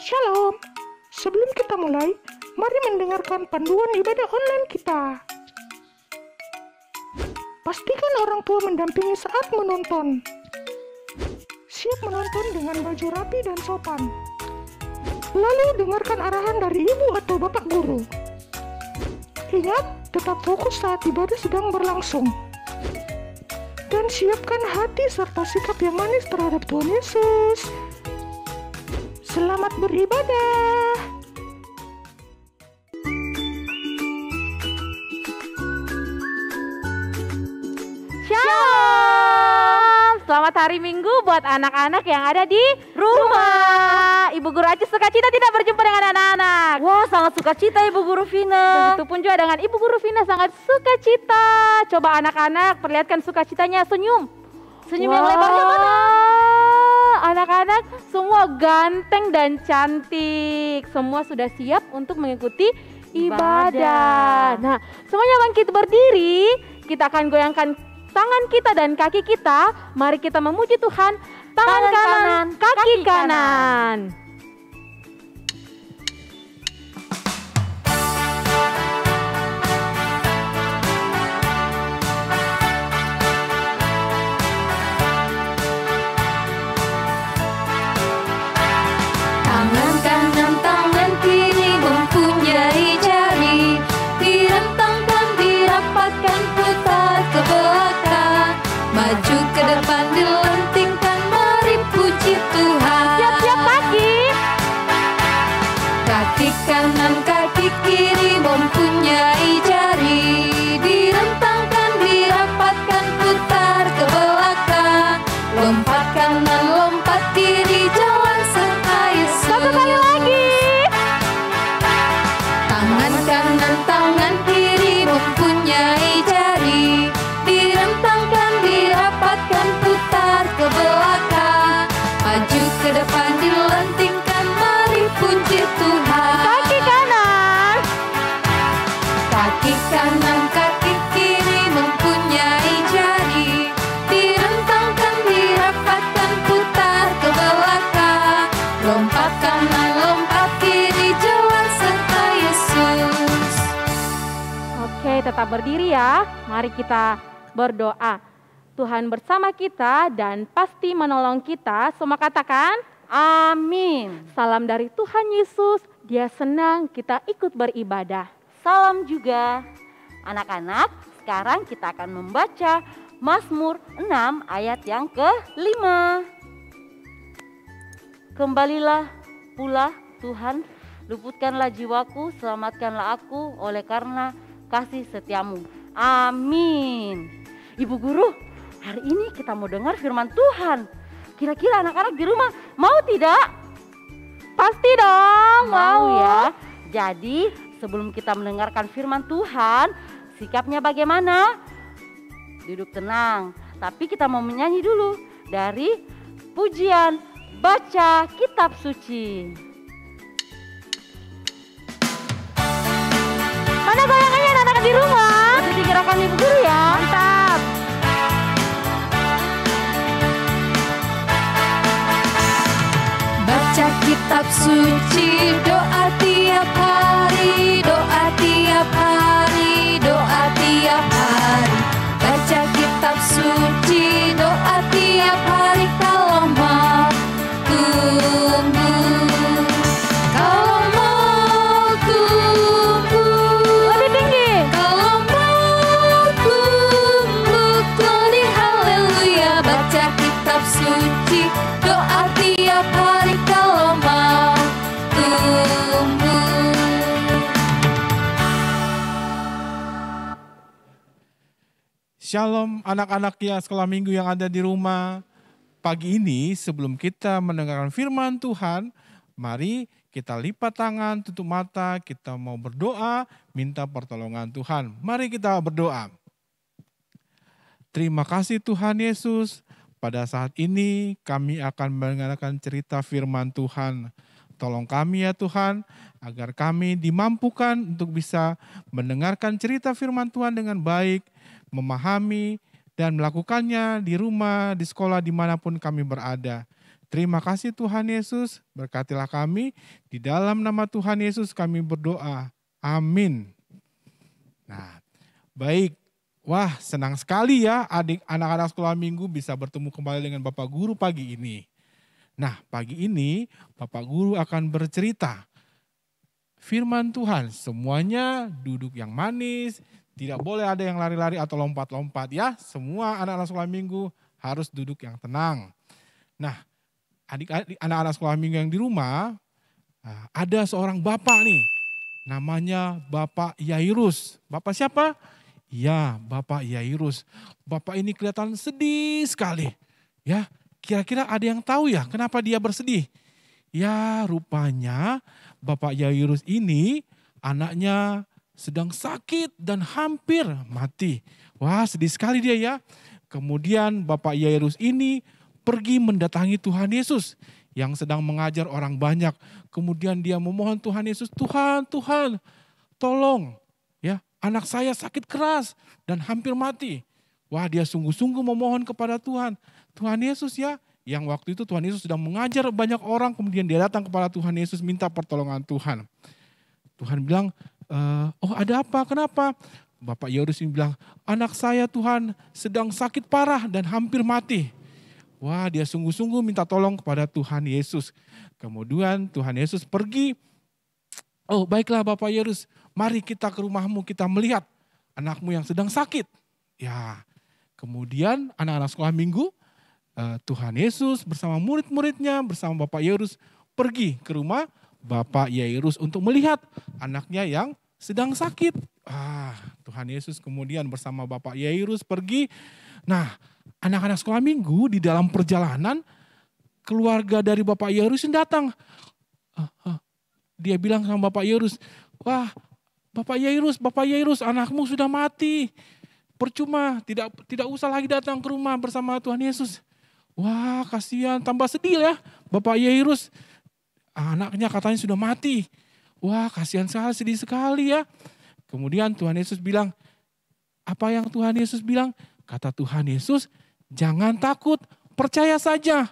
Shalom. Sebelum kita mulai, mari mendengarkan panduan ibadah online kita. Pastikan orang tua mendampingi saat menonton. Siap menonton dengan baju rapi dan sopan. Lalu dengarkan arahan dari ibu atau bapak guru. Ingat, tetap fokus saat ibadah sedang berlangsung. Dan siapkan hati serta sikap yang manis terhadap Tuhan Yesus. Selamat beribadah. Shalom. Selamat hari Minggu buat anak-anak yang ada di rumah. Ibu Guru Acis sukacita tidak berjumpa dengan anak-anak. Wah, sangat sukacita Ibu Guru Vina. Begitupun juga dengan Ibu Guru Vina sangat sukacita. Coba anak-anak perlihatkan sukacitanya, senyum. Senyum yang lebarnya mana? Anak-anak semua ganteng dan cantik. Semua sudah siap untuk mengikuti ibadah. Nah, semuanya bangkit berdiri. Kita akan goyangkan tangan kita dan kaki kita. Mari kita memuji Tuhan. Tangan kanan, kaki kanan. Tangan kanan, tangan kiri mempunyai jari, direntangkan, dirapatkan, putar ke belakang, maju ke depan, dilentingkan, mari puji Tuhan. Siap-siap kaki. Kaki kanan, kaki kiri mempunyai jari, direntangkan, dirapatkan, putar ke belakang, lompat kanan, lompat kiri, jalan serta Yesus. Satu kali lagi. Tangan kanan, tangan kiri mempunyai jari, direntangkan, dirapatkan, putar ke belakang, maju ke depan, dilentingkan, mari puji Tuhan. Kaki kanan. Kaki kanan, kaki kiri mempunyai jari, direntangkan, dirapatkan, putar ke belakang, lompat kanan, lompat kiri, jalan serta Yesus. Oke, tetap berdiri ya. Mari kita berdoa. Tuhan bersama kita dan pasti menolong kita. Semua katakan, Amin. salam dari Tuhan Yesus. Dia senang kita ikut beribadah. Salam juga. Anak-anak, sekarang kita akan membaca Mazmur 6 ayat yang ke-5. Kembalilah pula Tuhan, luputkanlah jiwaku, selamatkanlah aku oleh karena kasih setiamu. Amin. Ibu Guru, hari ini kita mau dengar firman Tuhan. Kira-kira anak-anak di rumah mau tidak? Pasti dong, Mau ya. Jadi sebelum kita mendengarkan firman Tuhan, sikapnya bagaimana? Duduk tenang. Tapi kita mau menyanyi dulu dari pujian baca kitab suci. Mana goyangannya anak-anak di rumah? Ikuti gerakan Ibu Guru ya. Mantap. Baca kitab suci, doa tiap hari, doa tiap hari, doa tiap hari. Baca kitab suci, doa tiap hari, kalau mau tumbuh, kalau mau tumbuh, Lebih tinggi. kalau mau tumbuh, glory haleluya. Baca kitab suci, doa tiap hari, kalau mau tumbuh. Shalom anak-anak ya sekolah minggu yang ada di rumah. Pagi ini sebelum kita mendengarkan firman Tuhan, mari kita lipat tangan, tutup mata, kita mau berdoa, minta pertolongan Tuhan. Mari kita berdoa. Terima kasih Tuhan Yesus, pada saat ini kami akan mendengarkan cerita firman Tuhan. Tolong kami ya Tuhan, agar kami dimampukan untuk bisa mendengarkan cerita firman Tuhan dengan baik, memahami dan melakukannya di rumah, di sekolah, dimanapun kami berada. Terima kasih Tuhan Yesus, berkatilah kami. Di dalam nama Tuhan Yesus kami berdoa. Amin. Nah, baik. Wah, senang sekali ya anak-anak sekolah minggu bisa bertemu kembali dengan Bapak Guru pagi ini. Nah, pagi ini Bapak Guru akan bercerita firman Tuhan. Semuanya duduk yang manis, tidak boleh ada yang lari-lari atau lompat-lompat ya. Semua anak-anak sekolah minggu harus duduk yang tenang. Nah, adik-adik anak-anak sekolah minggu yang di rumah, ada seorang bapak nih, namanya Bapak Yairus. Bapak siapa? Ya, Bapak Yairus. Bapak ini kelihatan sedih sekali. Ya, kira-kira ada yang tahu ya kenapa dia bersedih? Ya, rupanya Bapak Yairus ini anaknya sedang sakit dan hampir mati. Wah, sedih sekali dia ya. Kemudian Bapak Yairus ini pergi mendatangi Tuhan Yesus yang sedang mengajar orang banyak. Kemudian dia memohon Tuhan Yesus, Tuhan, tolong ya, anak saya sakit keras dan hampir mati. Wah, dia sungguh-sungguh memohon kepada Tuhan. Tuhan Yesus ya, yang waktu itu Tuhan Yesus sedang mengajar banyak orang, kemudian dia datang kepada Tuhan Yesus minta pertolongan Tuhan. Tuhan bilang, oh ada apa, kenapa? Bapak Yairus ini bilang, anak saya Tuhan sedang sakit parah dan hampir mati. Wah, dia sungguh-sungguh minta tolong kepada Tuhan Yesus. Kemudian Tuhan Yesus pergi. Oh baiklah Bapak Yairus, mari kita ke rumahmu, kita melihat anakmu yang sedang sakit. Ya, kemudian anak-anak sekolah minggu, Tuhan Yesus bersama murid-muridnya, bersama Bapak Yairus pergi ke rumah Bapak Yairus untuk melihat anaknya yang sedang sakit. Tuhan Yesus kemudian bersama Bapak Yairus pergi. Nah, anak-anak sekolah minggu di dalam perjalanan, keluarga dari Bapak Yairus yang datang. Dia bilang sama Bapak Yairus, wah Bapak Yairus, anakmu sudah mati. Percuma, tidak usah lagi datang ke rumah bersama Tuhan Yesus. Wah kasihan, tambah sedih ya Bapak Yairus. Anaknya katanya sudah mati. Wah kasihan sekali, sedih sekali ya. Kemudian Tuhan Yesus bilang, apa yang Tuhan Yesus bilang? Kata Tuhan Yesus, jangan takut, percaya saja.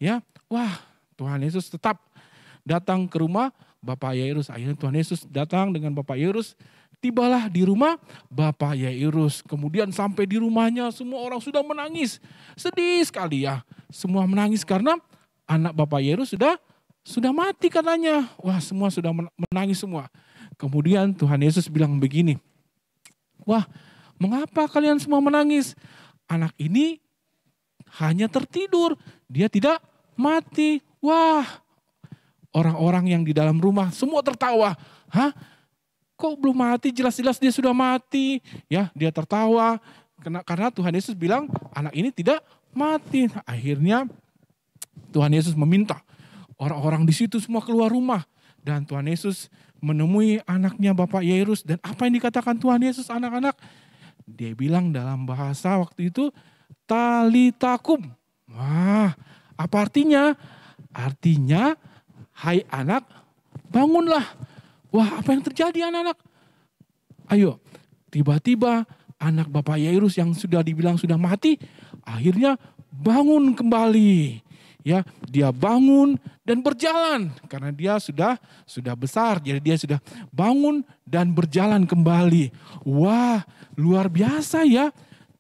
Ya, wah Tuhan Yesus tetap datang ke rumah Bapak Yairus. Akhirnya Tuhan Yesus datang dengan Bapak Yairus. Tibalah di rumah Bapak Yairus. Kemudian sampai di rumahnya semua orang sudah menangis. Sedih sekali ya. Semua menangis karena anak Bapak Yairus sudah mati katanya. Wah semua sudah menangis semua. Kemudian Tuhan Yesus bilang begini. Wah mengapa kalian semua menangis? Anak ini hanya tertidur. Dia tidak mati. Wah. Orang-orang yang di dalam rumah semua tertawa. Hah? Kok belum mati? Jelas-jelas dia sudah mati. Ya, dia tertawa karena Tuhan Yesus bilang anak ini tidak mati. Akhirnya Tuhan Yesus meminta orang-orang di situ semua keluar rumah dan Tuhan Yesus menemui anaknya Bapak Yairus. Dan apa yang dikatakan Tuhan Yesus anak-anak? Dia bilang dalam bahasa waktu itu talitakum. Wah, apa artinya? Artinya, hai anak, bangunlah. Wah, apa yang terjadi anak-anak? Ayo, tiba-tiba anak Bapak Yairus yang sudah dibilang sudah mati, akhirnya bangun kembali. Ya, dia bangun dan berjalan karena dia sudah besar. Jadi dia sudah bangun dan berjalan kembali. Wah, luar biasa ya.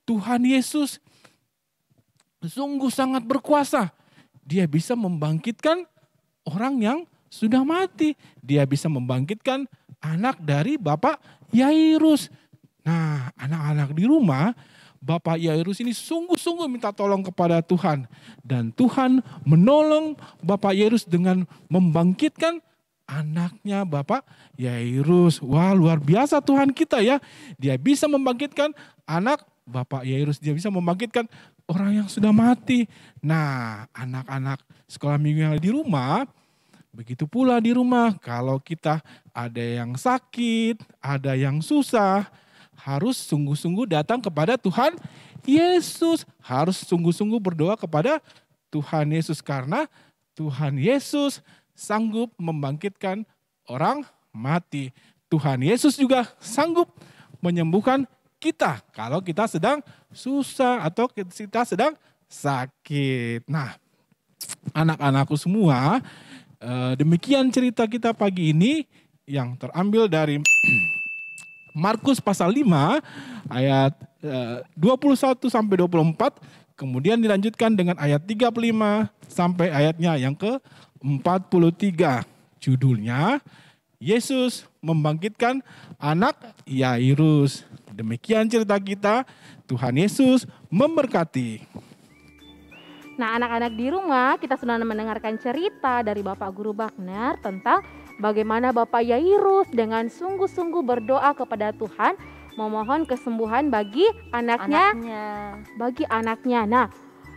Tuhan Yesus sungguh sangat berkuasa. Dia bisa membangkitkan orang yang sudah mati. Dia bisa membangkitkan anak dari Bapak Yairus. Nah, anak-anak di rumah, Bapak Yairus ini sungguh-sungguh minta tolong kepada Tuhan. Dan Tuhan menolong Bapak Yairus dengan membangkitkan anaknya Bapak Yairus. Wah, luar biasa Tuhan kita ya. Dia bisa membangkitkan anak Bapak Yairus. Dia bisa membangkitkan orang yang sudah mati. Nah, anak-anak sekolah minggu yang di rumah, begitu pula di rumah, kalau kita ada yang sakit, ada yang susah, harus sungguh-sungguh datang kepada Tuhan Yesus. Harus sungguh-sungguh berdoa kepada Tuhan Yesus karena Tuhan Yesus sanggup membangkitkan orang mati. Tuhan Yesus juga sanggup menyembuhkan kita kalau kita sedang susah atau kita sedang sakit. Nah, anak-anakku semua, demikian cerita kita pagi ini yang terambil dari Markus pasal 5 ayat 21 sampai 24, kemudian dilanjutkan dengan ayat 35 sampai ayatnya yang ke-43. Judulnya Yesus membangkitkan anak Yairus. Demikian cerita kita. Tuhan Yesus memberkati. Nah, anak-anak di rumah, kita sudah mendengarkan cerita dari Bapak Guru Wagner tentang bagaimana Bapak Yairus dengan sungguh-sungguh berdoa kepada Tuhan memohon kesembuhan bagi anaknya. Bagi anaknya. Nah,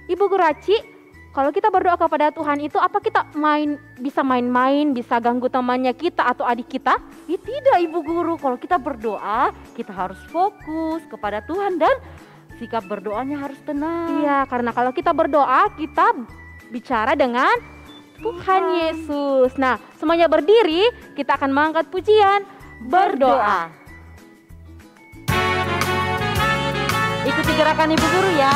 Ibu Guru Aci, kalau kita berdoa kepada Tuhan itu apa kita bisa main-main, bisa ganggu temannya kita atau adik kita? Ya, tidak Ibu Guru, kalau kita berdoa kita harus fokus kepada Tuhan dan sikap berdoanya harus tenang. Iya, karena kalau kita berdoa kita bicara dengan Tuhan Yesus. Nah, semuanya berdiri, kita akan mengangkat pujian berdoa. Ikuti gerakan Ibu Guru ya.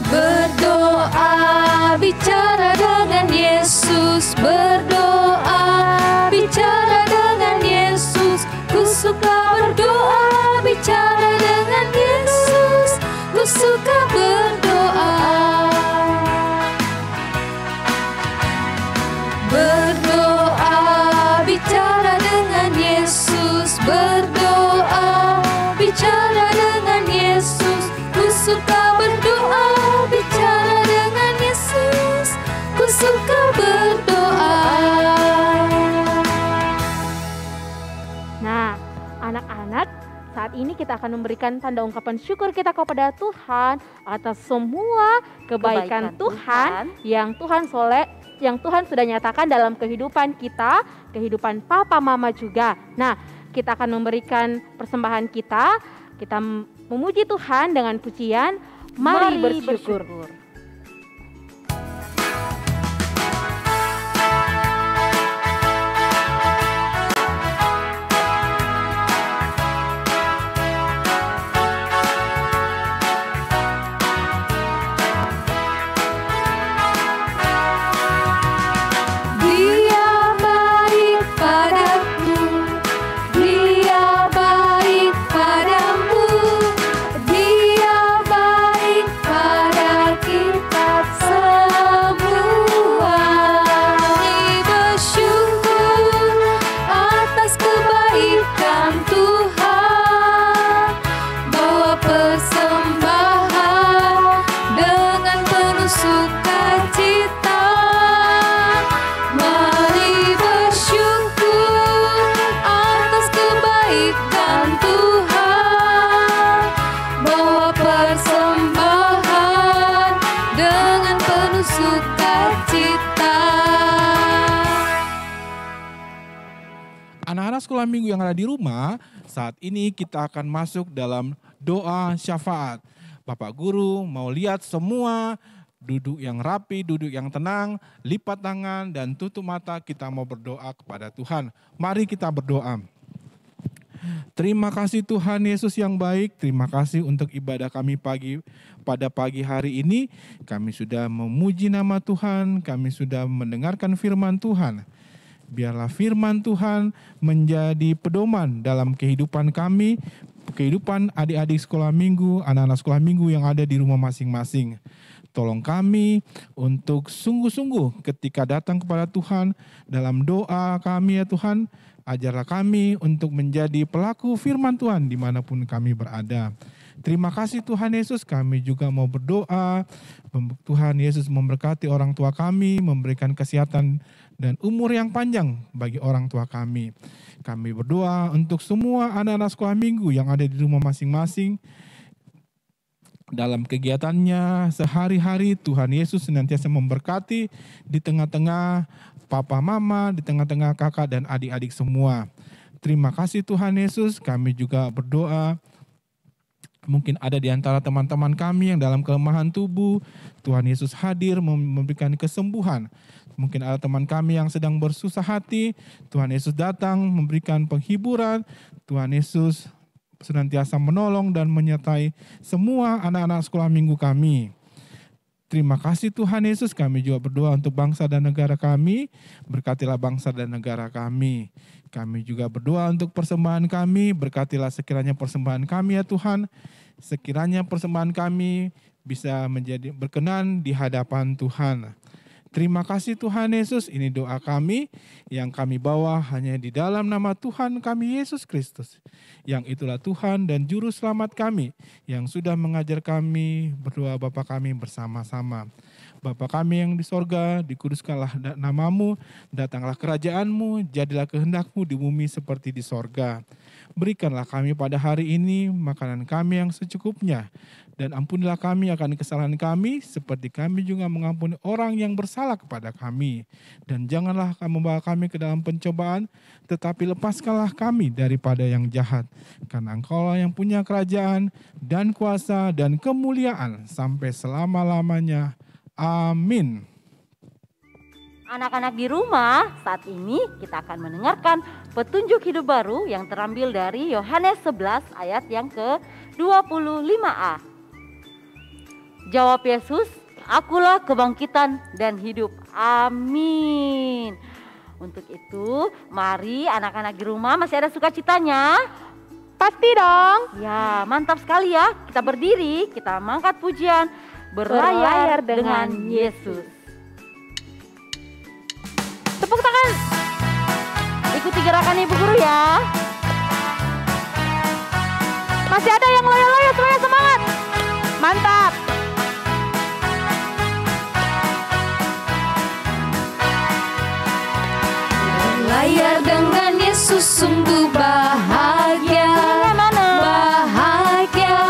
Berdoa, bicara dengan Yesus. Berdoa, bicara dengan Yesus. Ku suka berdoa, bicara dengan Yesus. Ku suka berdoa. Berdoa, bicara dengan Yesus. Berdoa, bicara dengan Yesus. Ku suka berdoa, bicara dengan Yesus. Ku suka berdoa. Nah, anak-anak, saat ini kita akan memberikan tanda ungkapan syukur kita kepada Tuhan atas semua kebaikan Tuhan yang Tuhan sudah nyatakan dalam kehidupan kita, kehidupan papa mama juga. Nah, kita akan memberikan persembahan kita memuji Tuhan dengan pujian Mari bersyukur. Anak-anak sekolah minggu yang ada di rumah, saat ini kita akan masuk dalam doa syafaat. Bapak Guru mau lihat semua duduk yang rapi, duduk yang tenang, lipat tangan dan tutup mata, kita mau berdoa kepada Tuhan. Mari kita berdoa. Terima kasih Tuhan Yesus yang baik, terima kasih untuk ibadah kami pada pagi hari ini. Kami sudah memuji nama Tuhan, kami sudah mendengarkan firman Tuhan. Biarlah firman Tuhan menjadi pedoman dalam kehidupan kami, kehidupan adik-adik sekolah minggu, anak-anak sekolah minggu yang ada di rumah masing-masing. Tolong kami untuk sungguh-sungguh ketika datang kepada Tuhan dalam doa kami ya Tuhan, ajarlah kami untuk menjadi pelaku firman Tuhan dimanapun kami berada. Terima kasih Tuhan Yesus, kami juga mau berdoa, Tuhan Yesus memberkati orang tua kami, memberikan kesehatan dan umur yang panjang bagi orang tua kami. Kami berdoa untuk semua anak-anak sekolah minggu yang ada di rumah masing-masing. Dalam kegiatannya sehari-hari, Tuhan Yesus senantiasa memberkati di tengah-tengah papa mama, di tengah-tengah kakak dan adik-adik semua. Terima kasih Tuhan Yesus, kami juga berdoa Mungkin ada di antara teman-teman kami yang dalam kelemahan tubuh, Tuhan Yesus hadir memberikan kesembuhan. Mungkin ada teman kami yang sedang bersusah hati, Tuhan Yesus datang memberikan penghiburan. Tuhan Yesus senantiasa menolong dan menyertai semua anak-anak sekolah minggu kami. Terima kasih Tuhan Yesus, kami juga berdoa untuk bangsa dan negara kami. Berkatilah bangsa dan negara kami. Kami juga berdoa untuk persembahan kami. Berkatilah sekiranya persembahan kami ya Tuhan. Sekiranya persembahan kami bisa menjadi berkenan di hadapan Tuhan. Terima kasih Tuhan Yesus, ini doa kami yang kami bawa hanya di dalam nama Tuhan kami Yesus Kristus. Yang itulah Tuhan dan Juru Selamat kami yang sudah mengajar kami berdoa Bapa kami bersama-sama. Bapa kami yang di sorga, dikuduskanlah namamu, datanglah kerajaanmu, jadilah kehendakmu di bumi seperti di sorga. Berikanlah kami pada hari ini makanan kami yang secukupnya. Dan ampunilah kami akan kesalahan kami, seperti kami juga mengampuni orang yang bersalah kepada kami. Dan janganlah membawa kami ke dalam pencobaan, tetapi lepaskanlah kami daripada yang jahat. Karena Engkaulah yang punya kerajaan dan kuasa dan kemuliaan sampai selama-lamanya. Amin. Anak-anak di rumah, saat ini kita akan mendengarkan petunjuk hidup baru yang terambil dari Yohanes 11 ayat yang ke-25a. Jawab Yesus, akulah kebangkitan dan hidup. Amin. Untuk itu, mari anak-anak di rumah, masih ada sukacitanya? Pasti dong. Ya, mantap sekali ya. Kita berdiri, kita mengangkat pujian. Berlayar dengan Yesus. Tepuk tangan. Ikuti gerakan Ibu Guru ya. Masih ada yang loyo-loyo, semuanya semangat. Mantap. Berlayar dengan Yesus sungguh bahagia. Bahagia,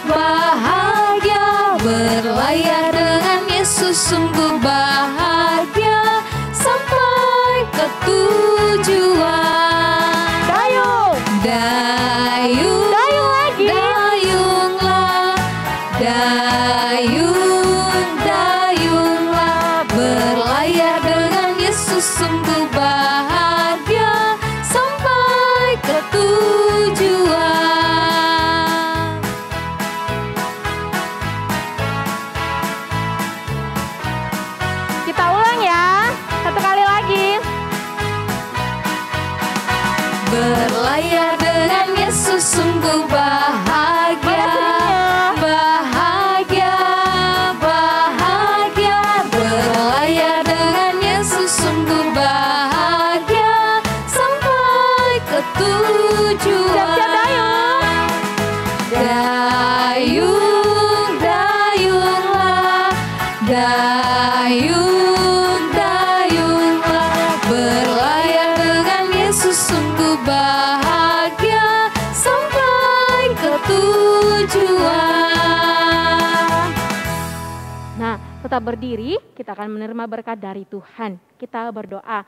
bahagia. Berlayar dengan Yesus sungguh bahagia. Sampai ke tujuan. Dayung. Dayung. Dayung lagi. Dayunglah. Dayung. Dayunglah. Berlayar dengan Yesus sungguh bahagia. Sampai ke tujuan. Kita ulang ya. Satu kali lagi. Berlayar dengan Yesus sungguh bahagia. Bahagia, bahagia. Berlayar dengan Yesus sungguh bahagia. Sampai ke tujuan. Siap-siap dayung. Dayung, dayunglah. Dayung, dayunglah. Berlayar dengan Yesus sungguh bahagia. Sampai ke tujuan. Nah, tetap berdiri, kita akan menerima berkat dari Tuhan. Kita berdoa.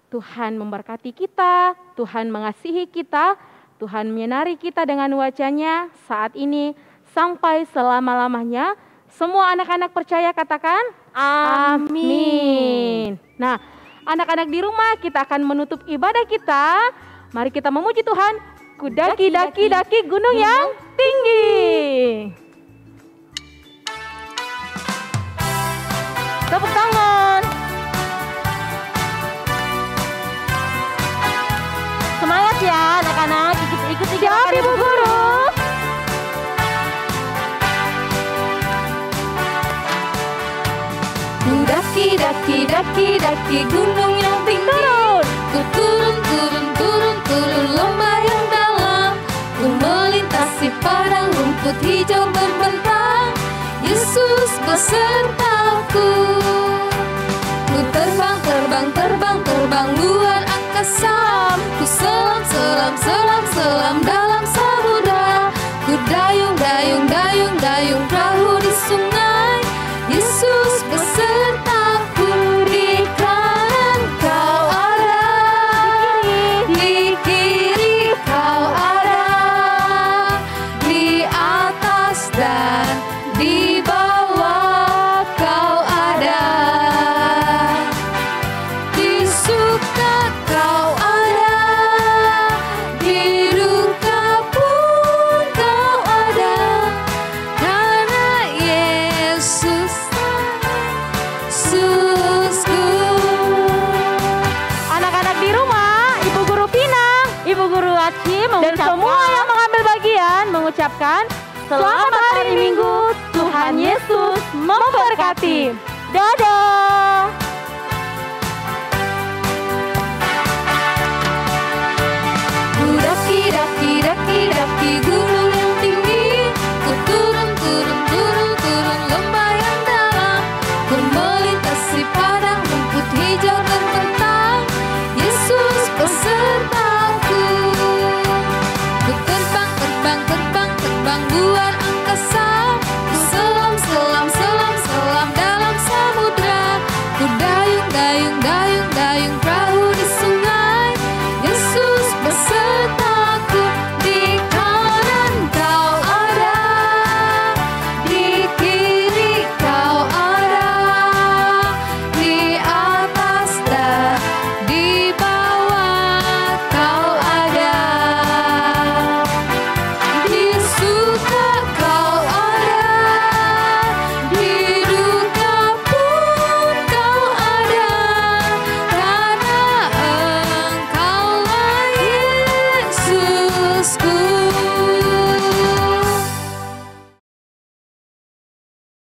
Tuhan memberkati kita, Tuhan mengasihi kita, Tuhan menyinari kita dengan wajah-Nya saat ini sampai selama-lamanya. Semua anak-anak percaya katakan amin. Nah, anak-anak di rumah, kita akan menutup ibadah kita. Mari kita memuji Tuhan. Ku daki gunung yang tinggi. Tepuk tangan. Semangat ya anak-anak, ikuti Siap gerakan Ibu Guru. Ku daki gunung yang tinggi. Ku turun lembah yang dalam. Ku melintasi padang rumput hijau berbentang. Yesus besertaku. Ku terbang luar angkasa. Ku selam dalam samudra. Ku dayung perahu di sungai. Yesus besertaku di kanan. Kau ada Guru Aci Dan mengucapkan semua yang mengambil bagian mengucapkan selamat hari Minggu, Tuhan Yesus memberkati. Dadah. Daki daki daki daki guru